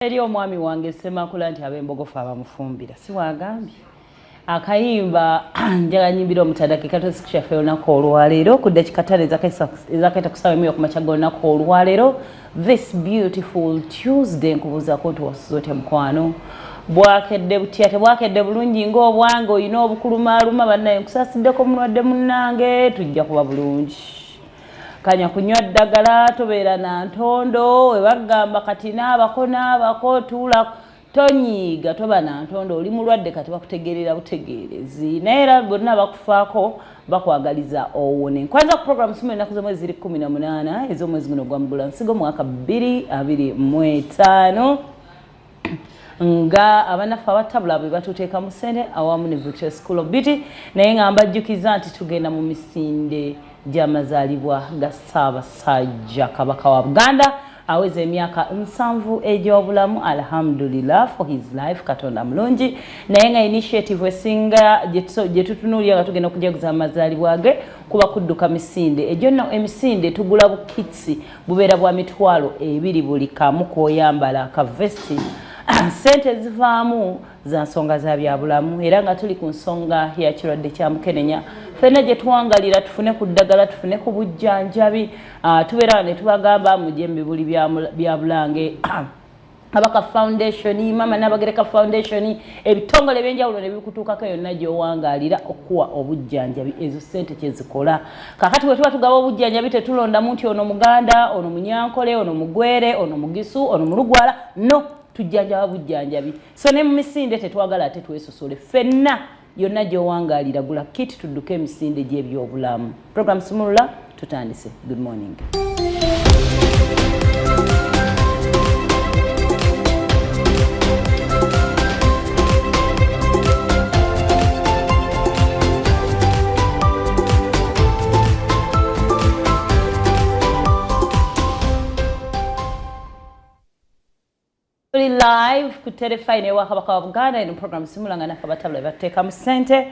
Eri omwami wange Ssemakula nti ab'Embogofu abamufumbira si wagambye akayimba njaga nyimbira omutadakika tosikishaffe olunaku olwaleero ku dakika 5 ezaketa kusaba emiyo ku makya g'olunaku olwaleero this beautiful Tuesday nkubuuzaako nti wasuze otya mukwano bwakedde butya tebwakedde bulungi ng'obwange olina obukulumaaluma bannaye nkusasiddeko mulwadde munnange tujja kuba bulungi kanya kunywa ddagala tobeera na ntondo webagamba kati n'abako tuula tonyiiga toba na ntondo oli mulwadde kati bakutegeerera butegeerezi naye era bonna bakufaako bakwagaliza owone nkwanza ku program simu ennaku z'omwezi 18 ez'omwezi guno gwa Mugulansigo mwaka 2025 nga abanaffe abatabula bwe batuteeka mu ssente awamu ne Victoria School of Beauty naye nga mbajjukiza nti tugenda mu misinde gy'amazaalibwa ga Ssaabasajja Kabaka wa Buganda aweza emyaka 7 egy'obulamu alhamdulillah for his life katonda mulungi naye nga initiative esinga gye tutunuulira nga tugenda okujaguza amazaalibwa ge kuba kudduka misinde egyo nno emisinde tugula bukitsi bubeera bwa mitwalo 2 buli kamu k'oyambala akavesti sente zivaamu za nsonga za byabulamu era nga tuli ku nsonga ya kirwadde kya mukenenya ffenna gye tuwangalira tufune ku ddagala tufune ku bujjanjabi tubeera ne tubagamba mujje mu bibuli bya Bulange Kabaka Foundation Mama Nabagereka Foundation ebitongole ebyenjawulo ne bikutuukako yonna gy'owangalira okuwa obujjanjabi ezo ssente kye zikola kakati bwe tuba tugaba obujjanjabi tetulondamu nti ono Muganda ono Munyankole ono Mugwere ono Mugisu ono Mulugwala no tujjanjaba bujjanjabi so ne mu misinde tetwagala ate twesusule ffenna yonna gy'owangalira gula kit tudduke emisinde gy'ebyobulamu program simulula tutandise good morning live ku telefone ewa Kabaka wa Buganda ino program simulanga nafa batabula bateeka mu ssente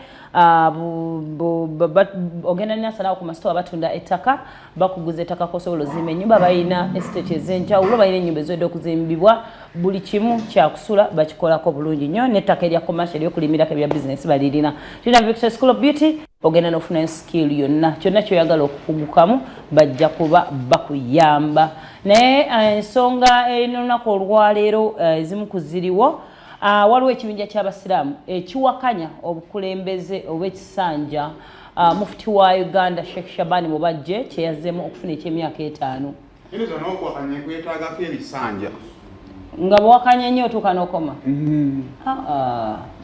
ogenda nasalawo ku masitoo abatunda ettaka bakuguza ettaka kosobola ozimba ennyumba balina estate ez'enjawulo balina ennyumba ezidde okuzimbibwa buli kimu kyakusula bakikolako bulungi nnyo n'ettaka erya commercial ery'okulimirako ebya business balirina tulina Victoria School of Beauty ogenda n'ofuna skill yonna kyonna kyoyagala okukugukamu bajja kuba bakuyamba naye ensonga olunaku olwaleero ezimu ku ziriwo waliwo ekibinja ky'abasiraamu ekiwakanya obukulembeze obw'ekisanja mufti wa Uganda Sheikh Shabani Mubajje kyeyazzeemu okufuna eky'emyaka 5 nga bwakanya nnyo otuuka n'okoma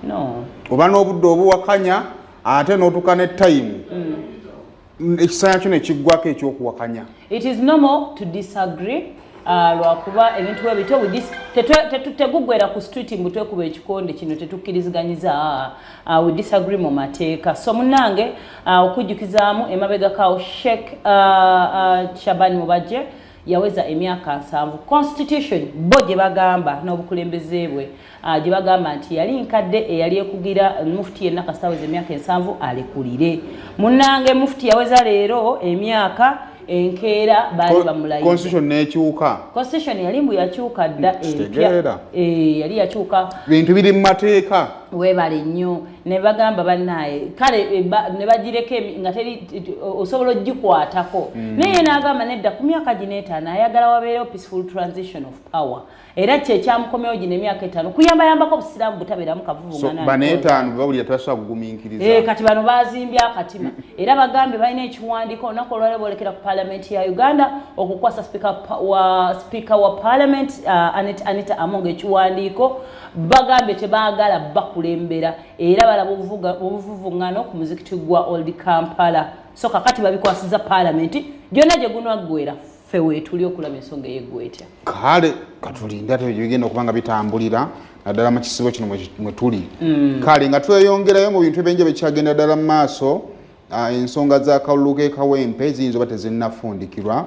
no oba n'obudde obuwakanya ate n'otuuka ne time ekisanya kyo ne kiggwako ekyokuwakanya. It is normal to disagree lwakuba ebintu ebito tegugwera ku street mbu twekuba ekikonde kino tetukkirizganyiza we disagree mu mateeka so munnange okujjukizaamu emabegakawo Sheikh Shabani Mubajje yaweza emyaka 7 constitution bo gye bagamba n'obukulembeze bwe gye bagamba nti yali nkadde eyali ekugira mufti yenna kasitaweza emyaka 7 alekulire munnange mufti yaweza leero emyaka enkeera baali bamulayidde constitution n'ekyuka constitution yali mbu yakyuka dda yali yakyuka bintu biri mu mateeka weebale nnyo ne bagamba bannaye kale ne bagireko nga teri osobola ogikwatako naye n'agamba nedda ku myaka gino 5 ayagala wabeerewo peaceful transition of power era kyekyamukomyewo gino emyaka 5 kuyambayambako obusiraamu butabeeramu kavuvungana bano 5 bawulira tebasobola kugumiikiriza kati bano bazimbye akatima era bagambe balina ekiwandiiko olunaku olwaleero boolekera ku paalamenti ya Uganda okukwasa speaker wa parliament Anita Among ekiwandiiko bagambe tebaagala bakulembera era balaba obuvuvungano ku muzikiti gwa Old Kampala so kakati babikwasiza parliament gyonna gye gunwaggwera ffe weetuli okulaba ensonga eyeggwetya kale katulinda tebigenda okubanga bitambulira naddala mu kisibo kino mwe tuli kale nga tweyongerayo mu bintu ebyenjawulo ekyagenda ddala mu maaso ensonga za kalulu k'ekawempe ziyinza oba tezinnafundikirwa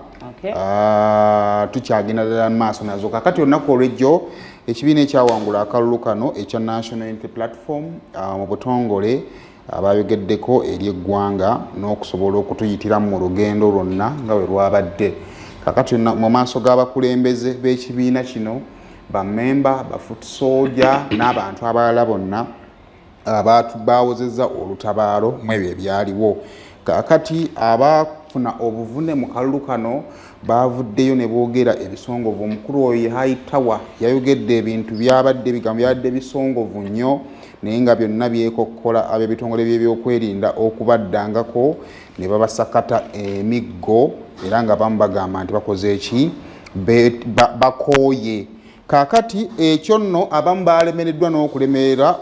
tukyagenda ddala mu maaso nazo kakati olunaku olw'ejjo ekibiina ekyawangula akalulu kano ekya National Unity Platform mu butongole abayogeddeko eri eggwanga n'okusobola okutuyitiramu mu lugendo lwonna nga bwe lwabadde kakati mu maaso g'abakulembeze b'ekibiina kino bammemba bafoot soldier n'abantu abalala bonna baawozezza olutabaalo mu ebyo ebyaliwo. Kaakati abaafuna obuvune mu kalulu kano baavuddeyo ne boogera ebisongovu. Omukulu oyo Haitawa yayogedde ebintu byabadde bigambo byabadde bisongovu nnyo naye nga byonna byekokkola ab'ebitongole by'ebyokwerinda okubaddangako ne babasakata emiggo era nga bamu bagamba nti bakoze eki bakooye. Kaakati ekyo nno abamu baalemereddwa n'okulemerera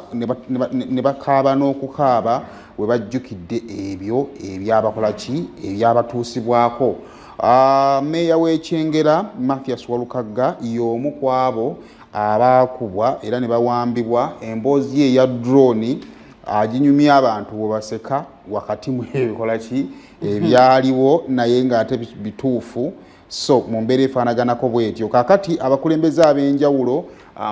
ne bakaaba n'okukaaba we bajjukidde ebyo ebyabakola ki ebyabatuusibwako. Meeya w'Ekyengera Mathias Walukagga y'omu ku abo abaakubwa era ne bawambibwa. Emboozi ye eya drone aginyumya abantu bwe baseka wakati mu ebikola ki ebyaliwo naye ng'ate bituufu. So mu mbeera efaanaganako bwetyo. Kaakati abakulembeze ab'enjawulo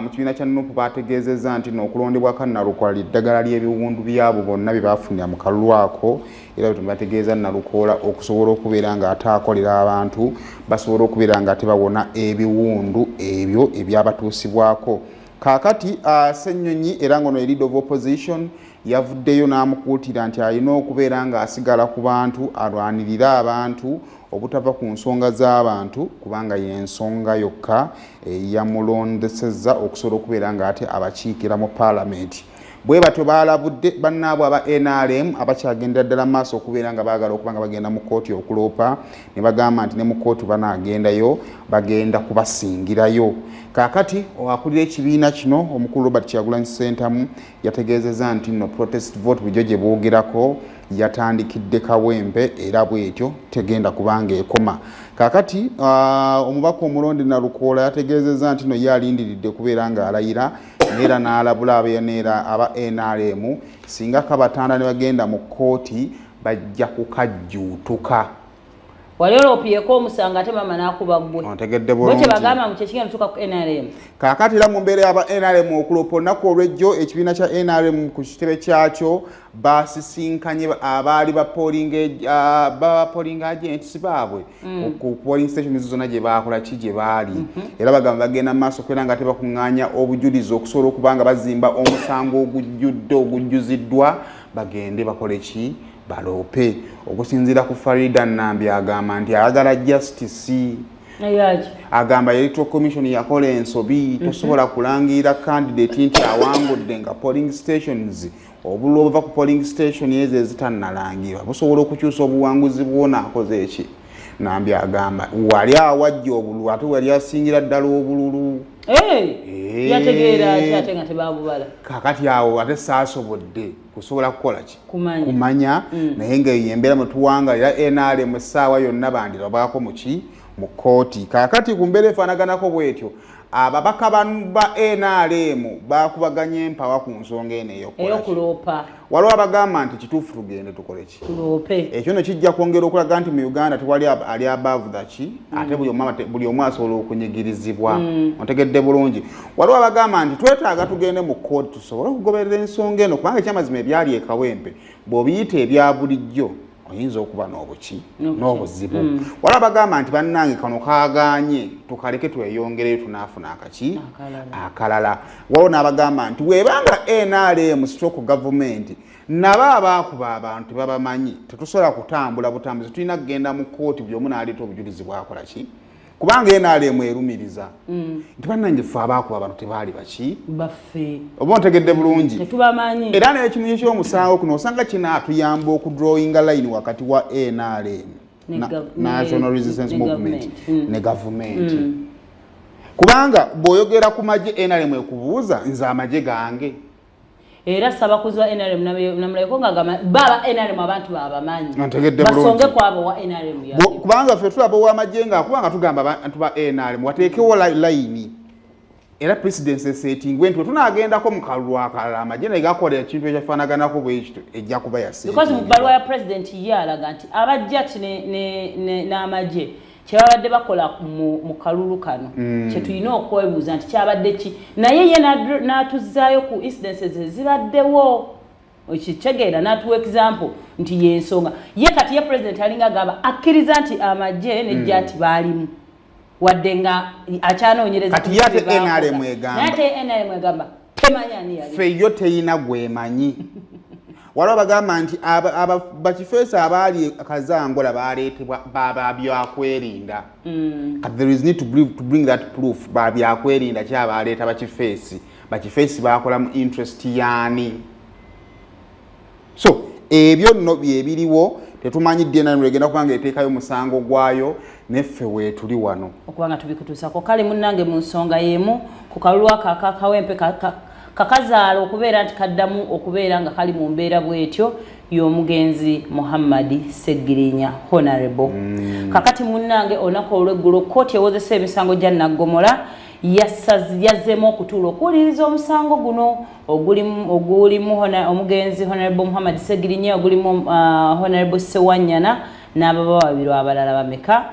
mu kibiina kya NUP bategeezezza nti n'okulondebwa ka Nnalukola ly'eddagala ly'ebiwundu byabo bonna bye baafunira mu kalulu ako era bwe bategeeza Nnalukola okusobola okubeera ng'ate akolera abantu basobola okubeera ng'ate bawona ebiwundu ebyo ebyabatuusibwako. Kaakati Ssenyonyi era ngono leader of opposition yavuddeyo n'amukuutira nti alina okubeera ng'asigala ku bantu alwanirira abantu obutava ku nsonga z'abantu kubanga y'ensonga yokka yamulondesezza okusobola okubeera ng'ate abakiikira mu paalamenti. Bwe batyo baalabudde bannaabwe aba NRM abakyagendera ddala maaso okubeera nga baagala okuba nga bagenda mu kkooti okuloopa ne bagamba nti ne mu kkooti banaagendayo bagenda kubasingirayo. Kaakati akulira ekibiina kino omukulu Robert Kyagulanyi Ssentamu yategeezezza nti no protest vote bulijjo gye boogerako yatandikidde kawempe era bwetyo tegenda kubanga ekoma. Kaakati omubaka omulondi Nnalukola yategeezezza nti no ye alindiridde kubeera ng'alayira neera n'alabula abeera aba NRM singa kabatanda ne bagenda mu kkooti bajja kukajjuutuka. Wali olopiyeko omusanga ate mama n'akuba ggwe. Ontegedde bulungi. Bwe bagamba mu kyekigenda tuka ku NRM. Kaakati era mu mbeera y'aba NRM okulopa olunaku olw'ejjo ekibiina kya NRM ku kitebe kyakyo basisinkanye abaali ba polling agents baabwe ku polling stations zonna gye baakola ki gye baali era bagamba bagenda maaso kwera nga tebakuŋŋaanya obujulizi okusobola okuba nga bazimba omusango ogujjuziddwa bagende bakole ki baloope. Okusinziira ku Farida Nambi agamba nti ayagala justice. Agamba Electoral Commission yakola ensobi tosobola kulangira candidate nti awangudde nga polling stations obululu obuva ku polling station ezo ezitannalangirwa busobola okukyusa obuwanguzi bwona akoze eki. Nambi agamba wali awajja obululu ate wali asingira ddala obululu. Yategeera ate nga tebabubala. Kaakati awo ate saasobodde kusobola kukola ki kumanya naye ng'eyembeera mu tuwanga era NRM essaawa yonna bandira baako mu ki mu kkooti. Kaakati ku mbeera efaanaganako bwetyo ababaka ba NRM bakubaganya empawa ku nsonga eno ey'okuloopa. Waliwo abagamba nti kituufu tugende tukole ki tuloope. Ekyo no kijja kwongera okulaga nti mu Uganda tewali ali above the ki ate buli omu asobola okunyigirizibwa. Ontegedde bulungi. Waliwo abagamba nti twetaaga tugende mu kkooti tusobole okugoberera ensonga eno kubanga ekyamazima ebyali ekawempe bw'obiyita ebya bulijjo oyinza okuba n'obuki n'obuzibu. Waliwo abagamba nti bannange kano kaaganye tukaleke tweyongereyo tunaafuna akaki akalala. Waliwo n'abagamba nti webanga NRM stroke gavumenti nabo abaakuba abantu babamanyi tetusobola kutambula butambuzi tulina kugenda mu kkooti buli omu n'aleeta obujulizi bwakola ki kubanga NRM erumiriza nti bannange ffe abaakuba abantu tebaali baki baffe oba ontegedde bulungi tetubamanyi. Era n'ekimu ky'omusango kuno osanga kinaatuyamba okudrawinga line wakati wa NRM National Resistance Movement ne gavumenti kubanga bw'oyogera ku magye NRM ekubuuza nze amagye gange. Era sabakuzi wa NRM namuleko ngagamba baba NRM abantu babamanyi basonge kwabo wa NRM ya kubanga ffe tulaba ow'amagye kubanga tugamba abantu ba NRM wateekewo line era presidency setting wentu tunagendako mu kalulu akalala amagye ne gakola ekintu ekyafaanaganako bwekito ejja kuba yasinga. Because mu bbaluwa ya president ye alaga nti abajjati n'amagye kyabadde bakola mu kalulu kano kye tulina okwebuuza nti kyabadde ki naye ye n'atuzzaayo ku incidences ezibaddewo ekitegeera n'atuwa example nti y'ensonga ye kati ye president alinga agamba akkiriza nti amagye n'ejjaati baalimu wadde nga akyanoonyereza kati yate NRM egamba nate NRM egamba temanya ani yali fe yo teyina gwemanyi waliwo bagamba nti bakifeesa abaali akazangola baleetebwa babyakwerinda kati there is need to bring that proof babyakwerinda kyabaleeta bakifeesi bakola mu interest yaani so ebyo nno byebiriwo tetumanyidde nano egenda kubanga eteekayo musango gwayo neffe weetuli wano okubanga tubikutuusako kale munnange mu nsonga y'emu ku kalulu akawempe kakazaala okubeera nti kaddamu okubeera nga kali mu mbeera bwetyo y'omugenzi Muhammad Segirinya Honorable kakati munnange olunaku olw'eggulo kkooti ewozesa emisango gya Naggomola yazzeemu okutuula okuwuliriza omusango guno ogulimu omugenzi Honorable Muhammad Segirinya ogulimu Honorable Sewanyana n'ababa babiri abalala bameka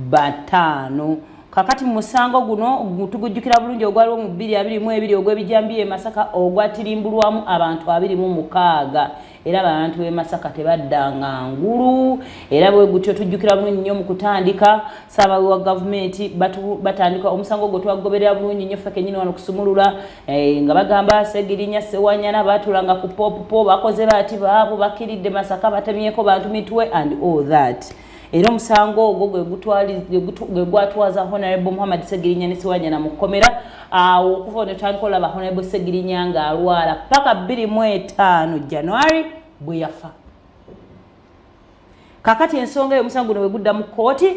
5 kakati mu musango guno tugujjukira bulungi ogwaliwo mu 2022 ogw'ebijambiya e Masaka ogwatirimbulwamu abantu 26 era abantu b'e Masaka tebaddanga ngulu era bwe gutyo tujjukira bulungi nnyo mu kutandika Ssaabawe wa gavumenti batandika omusango gwo twagoberera bulungi nnyo ffe kennyini wano kusumulula nga bagamba Segirinya Sewanyana batulanga ku popo bakoze bati baabo bakiridde Masaka batemyeko bantu mitwe and all that era omusango ogwo gwe gwatwaza Honorable Muhammad Segirinya ne Sewanyana mu kkomera okuva ne twankola ba Honorable Segirinya nga alwala paka 25 January bwe yafa kakati ensonga y'omusango guno bwe gudda mu kkooti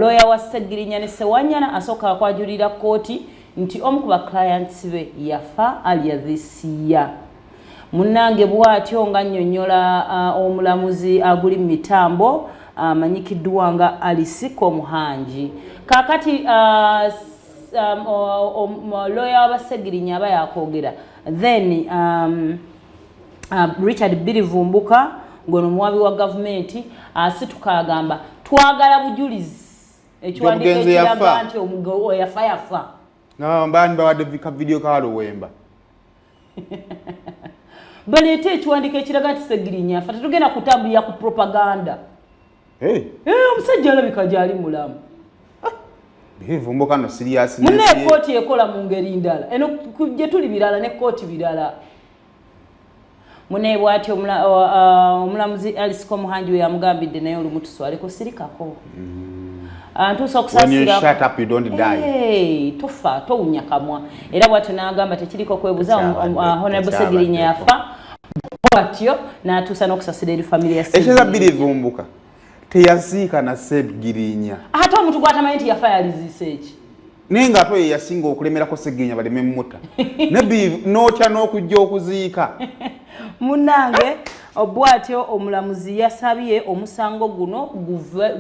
lawyer wa Segirinya ne Sewanyana asooka akwajulira kkooti nti omu ku ba clients be yafa alias this year munnange bwatyo nga nnyonnyola omulamuzi aguli mu mitambo amanyikiddwa nga Alisiko Muhanji kakati lawyer w'Abasegirinya aba yakoogera then Richard Birivumbuka ngono muwabi wa gavumenti asituka agamba twagala bujulizi ekiwandiiko ekiraga nti omugo yafa mbani bawadde video kalo wemba baleete ekiwandiiko ekiraga nti Segirinya afa tetugenda kutambulira ku propaganda omusajja alabika gyali mulamu Birivumbuka no serious munne ekkooti ekola mu ngeri ndala eno gye tuli birala n'ekkooti birala munne bw'ati omulamuzi Alisiko Muhanji we yamugambidde naye olumu tuswaleko sirikako ntuusa okusasira tofa towunya kamwa era bw'atyo n'agamba tekiriko kwebuuza Honorable Segirinya yafa bw'atyo n'atuusa n'okusasira eri famire ya Segirinya Birivumbuka teyaziika na Segirinya ate omuntu gw'atamanyi nti yafa yaliziisa eki naye ng'ate oyo yasinga okulemerako Segirinya baleme mmuta n'otya n'okujja okuziika munnange obwatyo omulamuzi yasabye omusango guno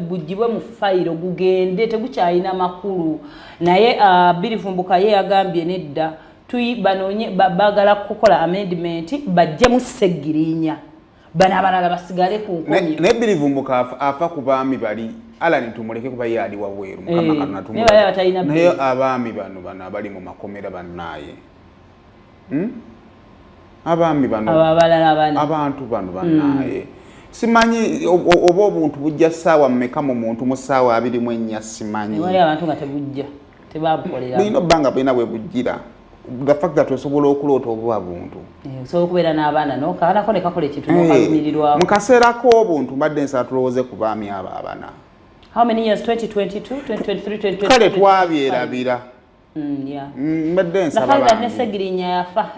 gugibwe mu fayiro gugende tegukyalina makulu naye Birivumbuka ye yagambye nedda banoonye bagala kukola amendment bajje mu Segirinya bano abalala basigale ku nkomyo naye Birivumbuka afa ku baami bali alani tumuleke kuba ye ali wabweru mukama kana tumuleke naye abaami bano abali mu makomera bannaye abaami bano abantu bano bannaye simanyi oba obuntu bujja ssaawa mmeka mu muntu mu ssaawa 24 simanyi wali abantu nga tebujja tebabukolera bulina obbanga bulina bwe bujjira the fact that osobola okuloota obuba buntu osobola okubeera n'abaana nokaanako ne kakola ekintu nokalumirirwawo mu kaseera k'obuntu mbadde nsala tulowooze ku baami abo abana how many years 2022 2023 2024 kale twabyerabira mbadde nsaba ne Segirinya yafa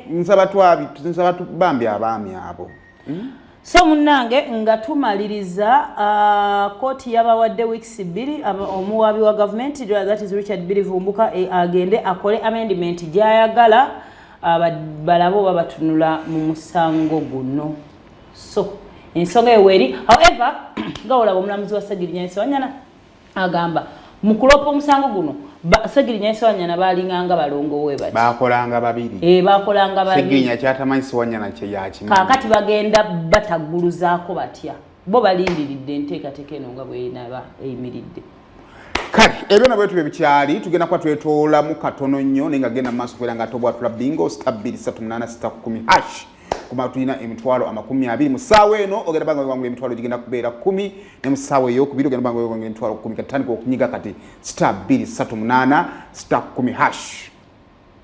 nsaba tubambi abaami abo so munnange nga tumaliriza kkooti yabawadde weeks 2 omuwabi wa gavumenti that is Richard Birivumbuka agende akole amendment gy'ayagala balabo babatunula mu musango guno so ensonga eweri however nga olaba omulamuzi wa Segirinya ne Sewanyana agamba mu kulopa omusango guno Segirinya ne Sewanyana balinganga balongowe bati bakolanga babiri bakolanga babiri Segirinya kyatamanyi Sewanyana kye yakimanyi kakati bagenda bataguluzaako batya bo balindiridde enteekateeka eno nga bw'enaba eyimiridde kale ebyo nabwe tube bikyali tugenda kuba twetoola mu katono nnyo naye nga genda mu maaso kubeera nga tobwatula bingo *238*10# kuma tulina emitwalo 20 mu ssaawa eno ogenda banga wangula emitwalo gigenda kubeera 10 ne mu ssaawa ey'okubiri ogenda banga wangula emitwalo 10 katandika okunyiga kati *238 *10#.